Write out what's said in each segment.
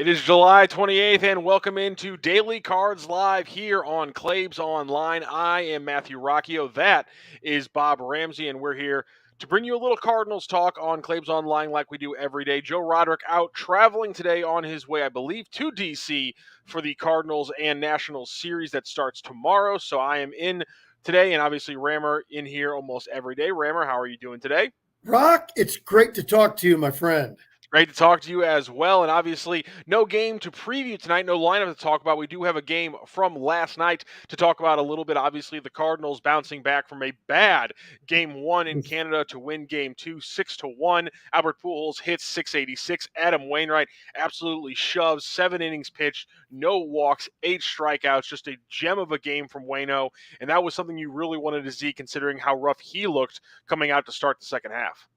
is July 28th, and welcome into Daily Cards Live here on Claves Online. I am Matthew Rocchio. That is Bob Ramsey, and we're here to bring you a little Cardinals talk on Claves Online like we do every day. Joe Roderick out traveling today on his way, I believe, to D.C. for the Cardinals and Nationals series that starts tomorrow. So I am in today, and obviously Rammer in here almost every day. Rammer, how are you doing today? Rocc, it's great to talk to you, my friend. Great to talk to you as well. And obviously, no game to preview tonight, no lineup to talk about. We do have a game from last night to talk about a little bit. Obviously, the Cardinals bouncing back from a bad game one in Canada to win game two, 6-1. Albert Pujols hits 686. Adam Wainwright absolutely shoves. 7 innings pitched, no walks, 8 strikeouts. Just a gem of a game from Waino. And that was something you really wanted to see considering how rough he looked coming out to start the second half.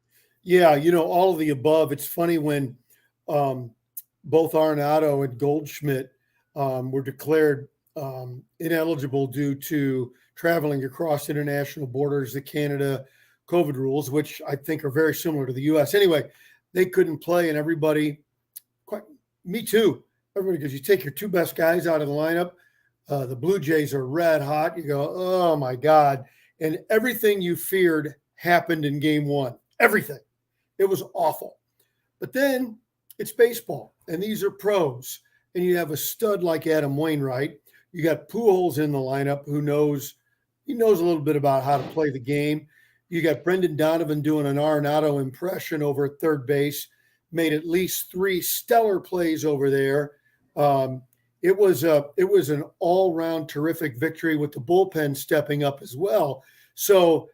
Yeah, all of the above. It's funny when both Arenado and Goldschmidt were declared ineligible due to traveling across international borders, the Canada COVID rules, which I think are very similar to the U.S. Anyway, they couldn't play, and everybody, me too, everybody, because you take your two best guys out of the lineup. The Blue Jays are red hot. You go, oh, my God. And everything you feared happened in game one. Everything. It was awful. But then it's baseball, and these are pros. And you have a stud like Adam Wainwright. You got Pujols in the lineup who knows a little bit about how to play the game. You got Brendan Donovan doing an Arenado impression over at third base, made at least 3 stellar plays over there. It was an all-round terrific victory with the bullpen stepping up as well. So,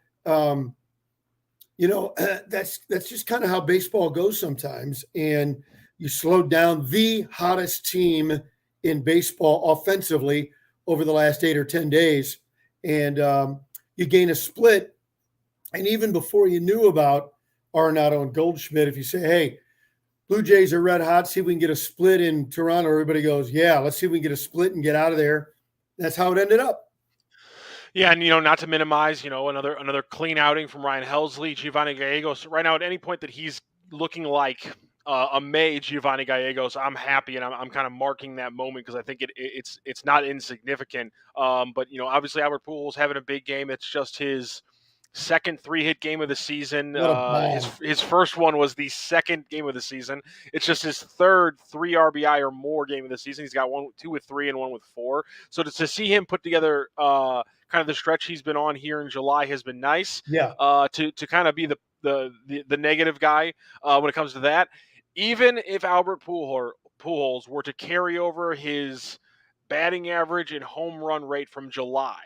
that's just kind of how baseball goes sometimes. And you slowed down the hottest team in baseball offensively over the last 8 or 10 days. And you gain a split. And even before you knew about Arenado and Goldschmidt, if you say, hey, Blue Jays are red hot, see if we can get a split in Toronto, everybody goes, yeah, let's see if we can get a split and get out of there. That's how it ended up. Yeah, and not to minimize, another clean outing from Ryan Helsley, Giovanni Gallegos. Right now, at any point that he's looking like a May Giovanni Gallegos, I'm happy, and I'm kind of marking that moment because I think it's not insignificant. But obviously Albert Pujols having a big game. It's just his second 3-hit game of the season. His first one was the second game of the season. It's just his third 3 RBI or more game of the season. He's got 2 with 3 and 1 with 4. So to see him put together kind of the stretch he's been on here in July has been nice. Yeah. To kind of be the negative guy when it comes to that. Even if Albert Pujols were to carry over his batting average and home run rate from July,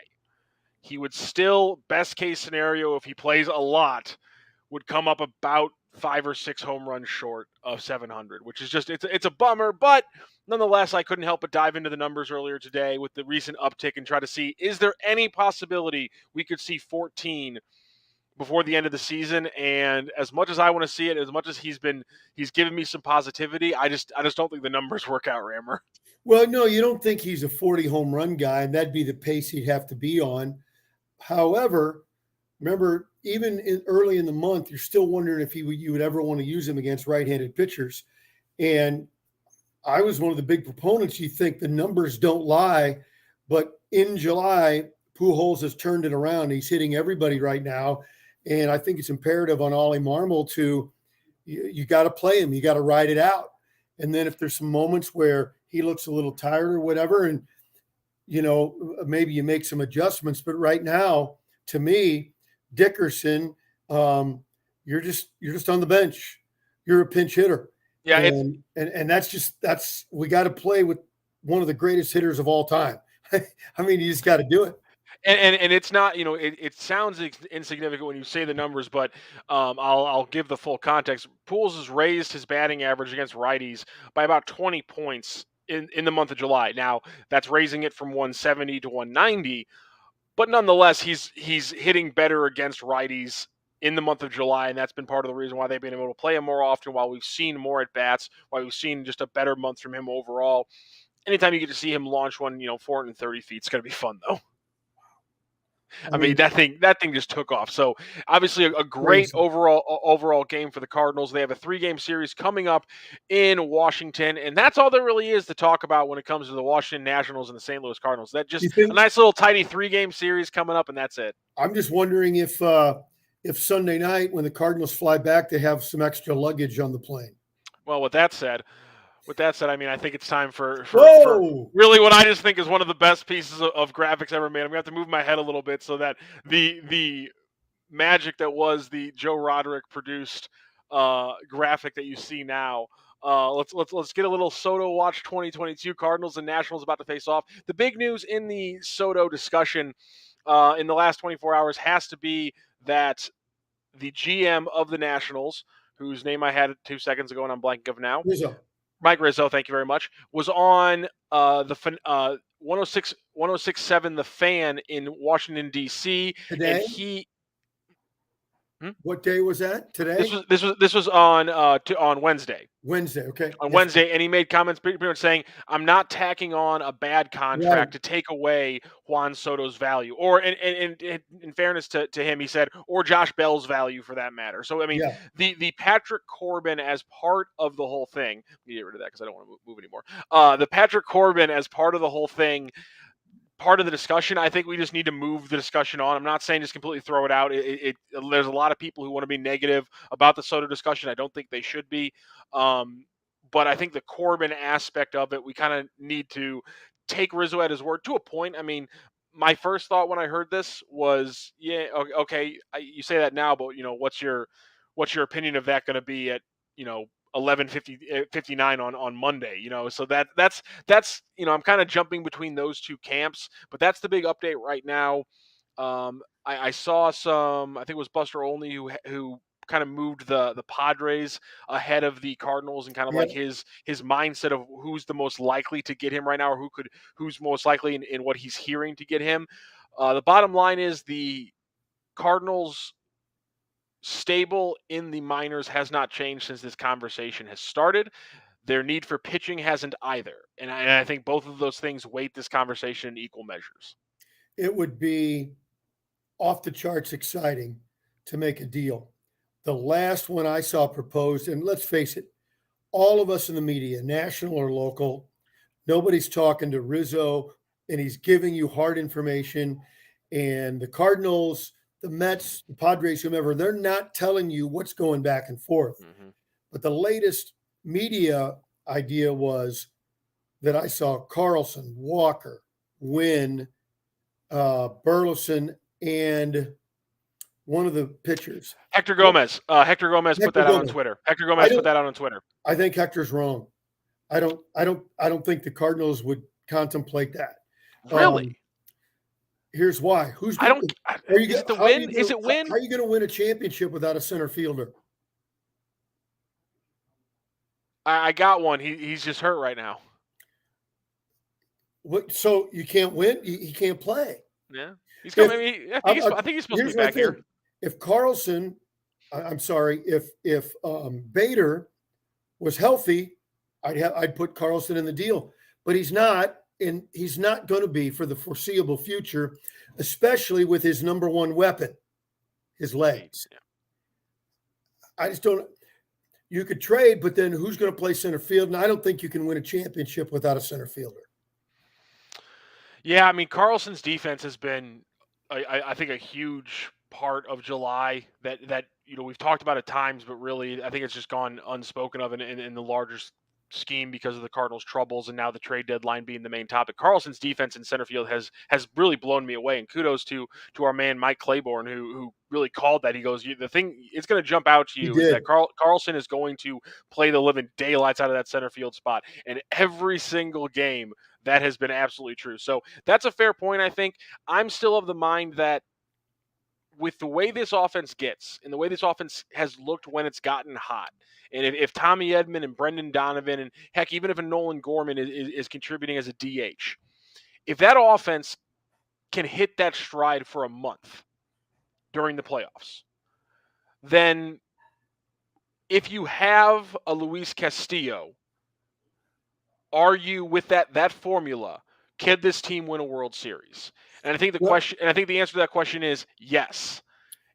he would still, best case scenario, if he plays a lot, would come up about 5 or 6 home runs short of 700, which is just, it's a bummer. But nonetheless, I couldn't help but dive into the numbers earlier today with the recent uptick and try to see, is there any possibility we could see 14 before the end of the season? And as much as I want to see it, as much as he's given me some positivity, I just don't think the numbers work out, Rammer. Well, no, you don't think he's a 40 home run guy, and that'd be the pace he'd have to be on. However, remember, even early in the month, you're still wondering if you would ever want to use him against right-handed pitchers. And I was one of the big proponents. You think the numbers don't lie, but in July, Pujols has turned it around. He's hitting everybody right now. And I think it's imperative on Ollie Marmol to, you got to play him. You got to ride it out. And then if there's some moments where he looks a little tired or whatever, and, maybe you make some adjustments. But right now, to me, Dickerson, you're just on the bench. You're a pinch hitter. Yeah. And that's we got to play with one of the greatest hitters of all time. I mean, you just got to do it. And it's not, it sounds insignificant when you say the numbers, but I'll give the full context. Pujols has raised his batting average against righties by about 20 points in the month of July. Now, that's raising it from 170 to 190, but nonetheless, he's hitting better against righties in the month of July, and that's been part of the reason why they've been able to play him more often, while we've seen more at-bats, why we've seen just a better month from him overall. Anytime you get to see him launch one, 430 feet, it's going to be fun, though. I mean, that thing just took off. So obviously a great crazy. overall game for the Cardinals. They have a 3-game series coming up in Washington, and that's all there really is to talk about when it comes to the Washington Nationals and the St. Louis Cardinals. That You just a think? nice little tidy 3-game series coming up, and that's it. I'm just wondering if Sunday night when the Cardinals fly back, they have some extra luggage on the plane. Well, with that said, I mean, I think it's time for Whoa! really what I just think is one of the best pieces of graphics ever made. I'm gonna have to move my head a little bit so that the magic that was the Joe Roderick produced graphic that you see now. Let's get a little Soto watch 2022. Cardinals and Nationals about to face off. The big news in the Soto discussion in the last 24 hours has to be that the GM of the Nationals, whose name I had 2 seconds ago and I'm blanking of now, Rizzo. Mike Rizzo, thank you very much, was on the 106.7 The Fan in Washington D.C. and Today? he What day was that? this Today? was this was this was on Wednesday. Wednesday. Okay. On Yes. Wednesday, and he made comments pretty much saying, "I'm not tacking on a bad Right. contract to take away Juan Soto's value." Or, in fairness to him, he said, "or Josh Bell's value for that matter." So, I mean, Yeah. the Patrick Corbin as part of the whole thing. Let me get rid of that because I don't want to move anymore. The Patrick Corbin as part of the whole thing, part of the discussion. I think we just need to move the discussion on. I'm not saying just completely throw it out. There's a lot of people who want to be negative about the Soto discussion. I don't think they should be. But I think the Corbin aspect of it, we kind of need to take Rizzo at his word to a point. I mean, my first thought when I heard this was, yeah, okay, you say that now, but what's your opinion of that going to be at 11:59 on Monday? So that's I'm kind of jumping between those two camps, but that's the big update right now. I saw some. I think it was Buster Olney who kind of moved the Padres ahead of the Cardinals and kind of Yeah. like his mindset of who's the most likely to get him right now, or who's most likely in what he's hearing to get him. The bottom line is the Cardinals stable in the minors has not changed since this conversation has started. Their need for pitching hasn't either. And I think both of those things weight this conversation in equal measures. It would be off the charts exciting to make a deal. The last one I saw proposed, and let's face it, all of us in the media, national or local, nobody's talking to Rizzo and he's giving you hard information. And the Cardinals, the Mets, the Padres, whomever, they're not telling you what's going back and forth. Mm-hmm. But the latest media idea was that I saw Carlson, Walker, Wynn, Burleson, and one of the pitchers. Hector Gomez. Hector Gomez put Hector that out on Gomez. Twitter. Hector I Gomez put don't. that out on Twitter. I think Hector's wrong. I don't think the Cardinals would contemplate that. Really? Here's why. Who's I going don't. to? Is it the win? Is it win? How are you going to win a championship without a center fielder? I got one. He's just hurt right now. What? So you can't win. He can't play. Yeah, he's coming. I think he's supposed to be back here. If Carlson, I'm sorry, if Bader was healthy, I'd put Carlson in the deal, but he's not, and he's not going to be for the foreseeable future, especially with his number one weapon, his legs. Yeah. I just don't. You could trade, but then who's going to play center field? And I don't think you can win a championship without a center fielder. Yeah, I mean Carlson's defense has been, I think, a huge part of July that we've talked about at times, but really I think it's just gone unspoken of in the larger scheme because of the Cardinals' troubles and now the trade deadline being the main topic. Carlson's defense in center field has really blown me away, and kudos to our man Mike Claiborne who really called that. He goes, the thing it's going to jump out to you is that Carlson is going to play the living daylights out of that center field spot, and every single game that has been absolutely true. So that's a fair point. I think I'm still of the mind that with the way this offense gets and the way this offense has looked when it's gotten hot, and if Tommy Edman and Brendan Donovan and heck, even if a Nolan Gorman is contributing as a DH, if that offense can hit that stride for a month during the playoffs, then if you have a Luis Castillo, are you with that formula? Can this team win a World Series? And I think Well, the answer to that question is yes.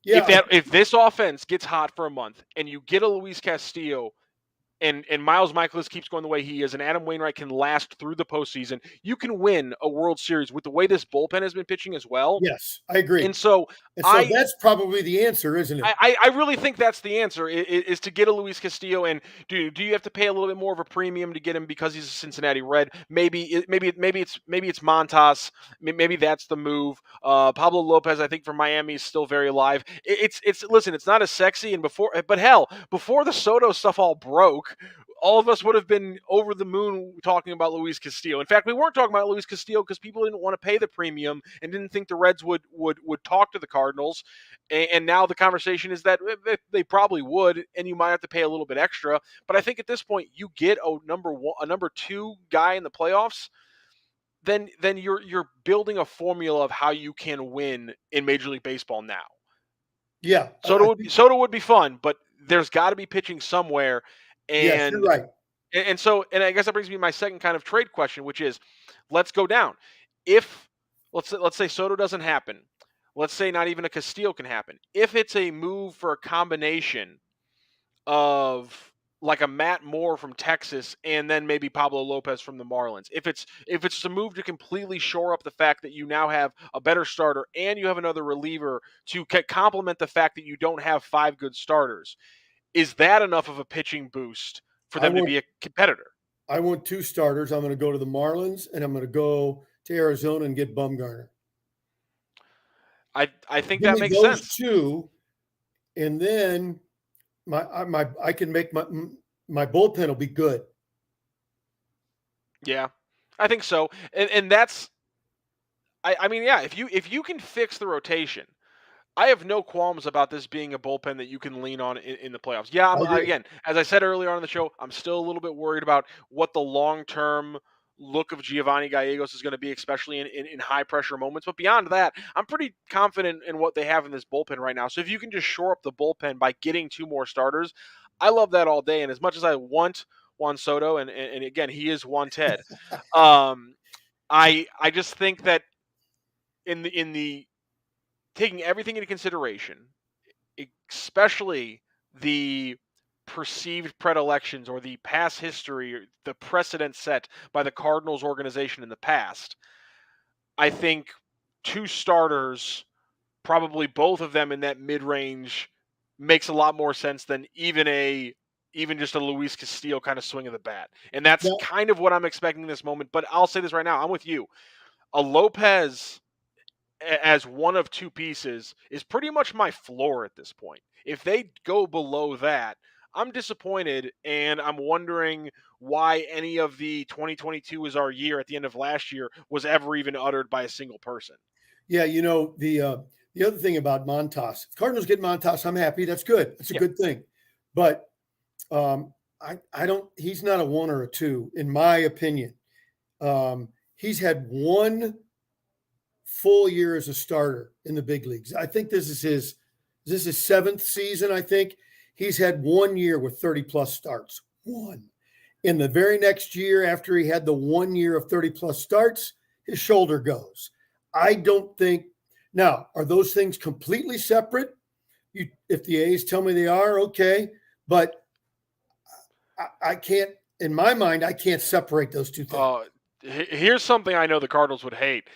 yeah, If this offense gets hot for a month and you get a Luis Castillo and Miles Michaelis keeps going the way he is, and Adam Wainwright can last through the postseason, you can win a World Series with the way this bullpen has been pitching as well. yes, I agree. And so And so I that's probably the answer, isn't it? I really think that's the answer is to get a Luis Castillo. And do you have to pay a little bit more of a premium to get him because he's a Cincinnati Red? Maybe it's Montas. Maybe that's the move. Pablo Lopez, I think, for Miami is still very alive. It's listen, it's not as sexy, and but hell, before the Soto stuff all broke, all of us would have been over the moon talking about Luis Castillo. In fact, we weren't talking about Luis Castillo because people didn't want to pay the premium and didn't think the Reds would talk to the Cardinals. And now the conversation is that they probably would, and you might have to pay a little bit extra. But I think at this point, you get a number two guy in the playoffs, then you're building a formula of how you can win in Major League Baseball now. Yeah, Soto would be fun, but there's got to be pitching somewhere. yes, you're And right. and I guess that brings me to my second kind of trade question, which is, let's go down. If let's say Soto doesn't happen, let's say not even a Castillo can happen. If it's a move for a combination of like a Matt Moore from Texas and then maybe Pablo Lopez from the Marlins. If it's a move to completely shore up the fact that you now have a better starter and you have another reliever to complement the fact that you don't have five good starters, is that enough of a pitching boost for I them to want be a competitor? I want two starters. I'm going to go to the Marlins and I'm going to go to Arizona and get Bumgarner. I think Give that me makes those sense. two, and then I can make my bullpen will be good. Yeah, I think so. And that's I mean, yeah, if you can fix the rotation, I have no qualms about this being a bullpen that you can lean on in the playoffs. Yeah, I do. again, as I said earlier on in the show, I'm still a little bit worried about what the long term look of Giovanni Gallegos is going to be, especially in high pressure moments. But beyond that, I'm pretty confident in what they have in this bullpen right now. So if you can just shore up the bullpen by getting two more starters, I love that all day. And as much as I want Juan Soto, and again, he is Juan Ted, um, I just think that in the taking everything into consideration, especially the perceived predilections or the past history, or the precedent set by the Cardinals organization in the past, I think two starters, probably both of them in that mid-range, makes a lot more sense than even just a Luis Castillo kind of swing of the bat. And that's Now, kind of what I'm expecting in this moment. But I'll say this right now, I'm with you. A Lopez as one of two pieces is pretty much my floor at this point. If they go below that, I'm disappointed, and I'm wondering why any of the 2022 is our year at the end of last year was ever even uttered by a single person. yeah, the other thing about Montas, if Cardinals get Montas, I'm happy. That's good. That's a Yeah. good thing. But I don't. He's not a one or a two, in my opinion. He's had one full year as a starter in the big leagues. I think this is his seventh season. I think he's had 1 year with 30 plus starts. One. In the very next year, after he had the 1 year of 30 plus starts, his shoulder goes. I don't think now, are those things completely separate? If the A's tell me they are, okay. But I can't, in my mind, I can't separate those two things. Here's something I know the Cardinals would hate.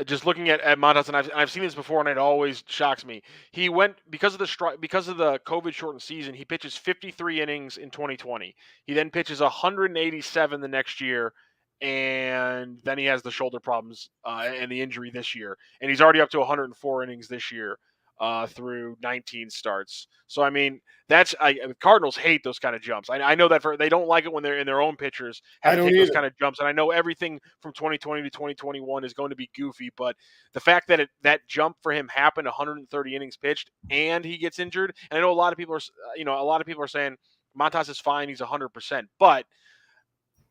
Just looking at Montas, and I've seen this before, and it always shocks me. He went because of the COVID shortened season. He pitches 53 innings in 2020. He then pitches 187 the next year, and then he has the shoulder problems and the injury this year, and he's already up to 104 innings this year through 19 starts. So I mean, Cardinals hate those kind of jumps. I know that they don't like it when they're in their own pitchers have I to don't take those either. kind of jumps. And I know everything from 2020 to 2021 is going to be goofy, but the fact that that jump for him happened, 130 innings pitched, and he gets injured. And I know a lot of people are saying Montas is fine, he's 100%. But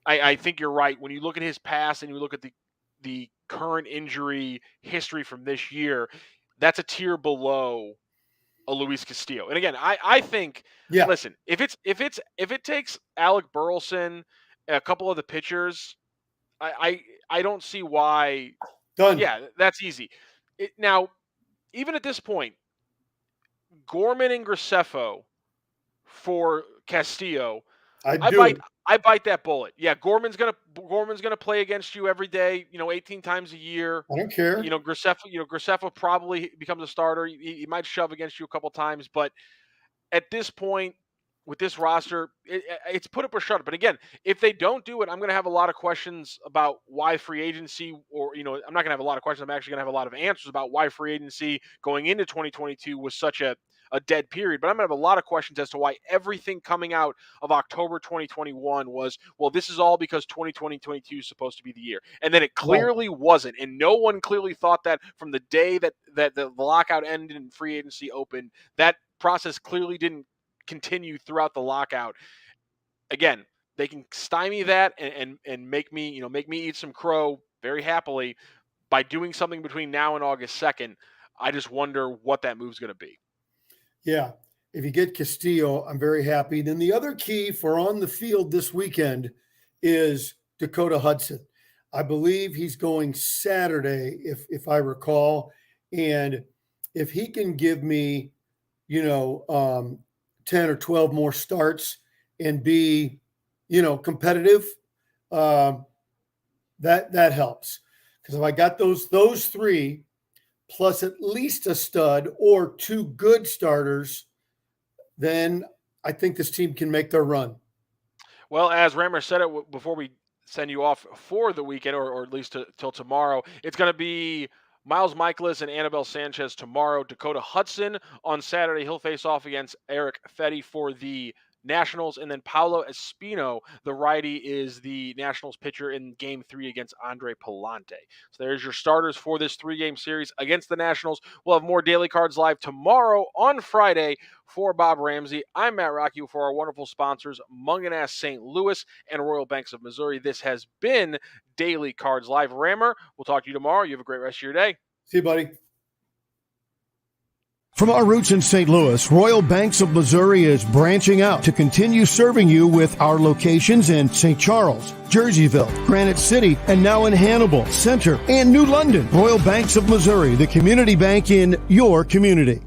I think you're right when you look at his past and you look at the current injury history from this year. That's a tier below a Luis Castillo. And again, I think, Yeah. listen, if it takes Alec Burleson, a couple of the pitchers, I don't see why Done. Yeah, that's easy. Now, even at this point, Gorman and Graceffo for Castillo, I'd I do bite it. I bite that bullet. Yeah, Gorman's gonna play against you every day, 18 times a year. I don't care. Graceffo probably becomes a starter. He might shove against you a couple times, but at this point, with this roster, it's put up or shut up. But again, if they don't do it, I'm going to have a lot of questions about why free agency, or I'm not going to have a lot of questions. I'm actually going to have a lot of answers about why free agency going into 2022 was such a dead period. But I'm going to have a lot of questions as to why everything coming out of October 2021 was, well, this is all because 2022 is supposed to be the year, and then it Right. clearly wasn't, and no one clearly thought that from the day that the lockout ended and free agency opened. That process clearly didn't continue throughout the lockout. Again, they can stymie that and make me eat some crow very happily by doing something between now and August 2nd. I just wonder what that move's going to be. Yeah. If you get Castillo, I'm very happy. Then the other key for on the field this weekend is Dakota Hudson. I believe he's going Saturday, if I recall. And if he can give me, 10 or 12 more starts and be, competitive, that helps. Because if I got those three plus at least a stud or two good starters, then I think this team can make their run. Well, as Rammer said it before we send you off for the weekend, or at least till tomorrow, it's going to be Miles Michaelis and Annabelle Sanchez tomorrow. Dakota Hudson on Saturday. He'll face off against Eric Fetty for the Nationals. And then Paulo Espino, the righty, is the Nationals pitcher in Game 3 against Andre Palante. So there's your starters for this 3-game series against the Nationals. We'll have more Daily Cards live tomorrow on Friday. For Bob Ramsey, I'm Matt Rocc for our wonderful sponsors, Munganass St. Louis and Royal Banks of Missouri. This has been Daily Cards Live. Rammer, we'll talk to you tomorrow. You have a great rest of your day. See you, buddy. From our roots in St. Louis, Royal Banks of Missouri is branching out to continue serving you with our locations in St. Charles, Jerseyville, Granite City, and now in Hannibal, Center, and New London. Royal Banks of Missouri, the community bank in your community.